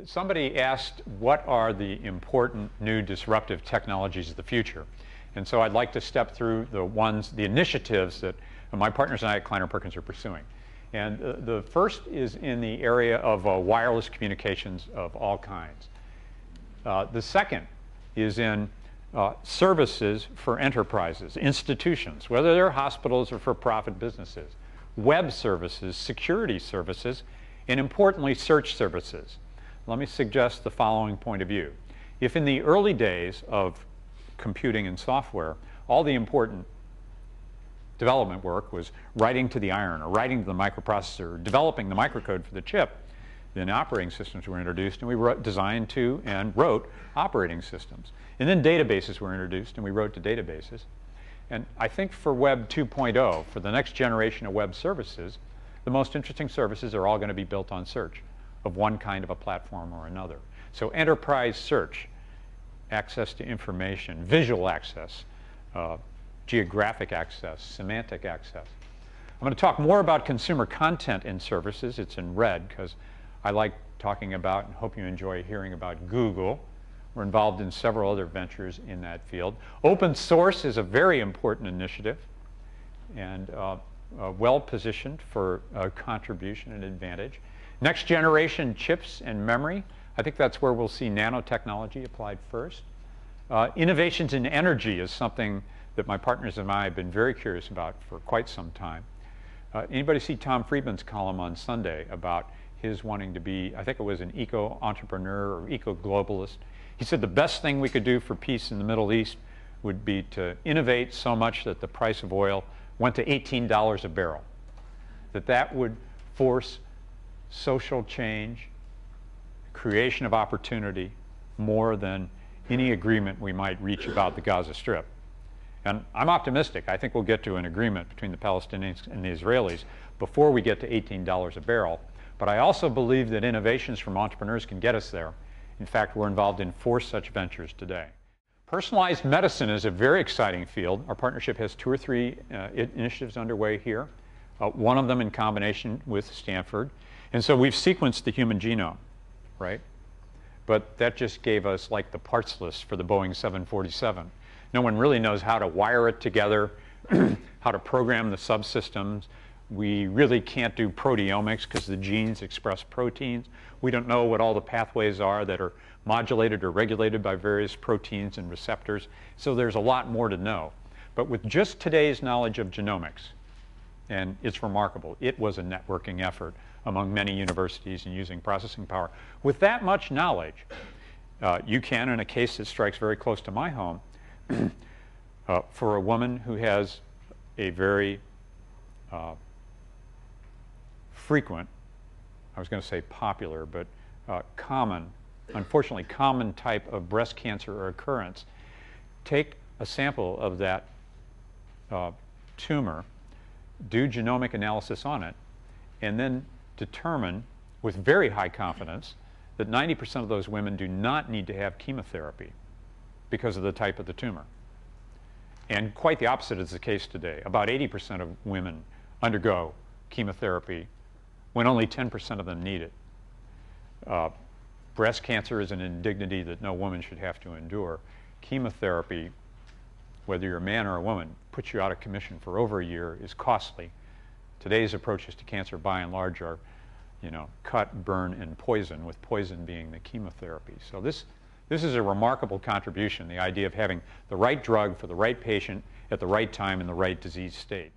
Somebody asked, what are the important new disruptive technologies of the future? And so I'd like to step through the initiatives that my partners and I at Kleiner Perkins are pursuing. And the first is in the area of wireless communications of all kinds. The second is in services for enterprises, institutions, whether they're hospitals or for-profit businesses, web services, security services, and importantly, search services. Let me suggest the following point of view. If in the early days of computing and software, all the important development work was writing to the iron or writing to the microprocessor, or developing the microcode for the chip, then operating systems were introduced, and we designed to and wrote operating systems. And then databases were introduced, and we wrote to databases. And I think for Web 2.0, for the next generation of web services, the most interesting services are all going to be built on search of one kind of a platform or another. So enterprise search, access to information, visual access, geographic access, semantic access. I'm going to talk more about consumer content and services. It's in red because I like talking about and hope you enjoy hearing about Google. We're involved in several other ventures in that field. Open source is a very important initiative and well positioned for contribution and advantage. Next generation chips and memory, I think that's where we'll see nanotechnology applied first. Innovations in energy is something that my partners and I have been very curious about for quite some time. Anybody see Tom Friedman's column on Sunday about his wanting to be, I think it was an eco-entrepreneur or eco-globalist? He said the best thing we could do for peace in the Middle East would be to innovate so much that the price of oil went to $18 a barrel. That would force social change, creation of opportunity, more than any agreement we might reach about the Gaza Strip. And I'm optimistic. I think we'll get to an agreement between the Palestinians and the Israelis before we get to $18 a barrel. But I also believe that innovations from entrepreneurs can get us there. In fact, we're involved in 4 such ventures today. Personalized medicine is a very exciting field. Our partnership has 2 or 3 initiatives underway here, one of them in combination with Stanford. And so we've sequenced the human genome, right? But that just gave us like the parts list for the Boeing 747. No one really knows how to wire it together, how to program the subsystems. We really can't do proteomics because the genes express proteins. We don't know what all the pathways are that are modulated or regulated by various proteins and receptors. So there's a lot more to know. But with just today's knowledge of genomics, and it's remarkable, it was a networking effort among many universities and using processing power. With that much knowledge, you can, in a case that strikes very close to my home, for a woman who has a very frequent, I was going to say popular, but common, unfortunately common type of breast cancer or occurrence, take a sample of that tumor, do genomic analysis on it, and then determine with very high confidence that 90% of those women do not need to have chemotherapy because of the type of the tumor. And quite the opposite is the case today. About 80% of women undergo chemotherapy when only 10% of them need it. Breast cancer is an indignity that no woman should have to endure. Chemotherapy, whether you're a man or a woman, puts you out of commission for over a year, is costly. Today's approaches to cancer, by and large, are, cut, burn, and poison, with poison being the chemotherapy. So this is a remarkable contribution, the idea of having the right drug for the right patient at the right time in the right disease state.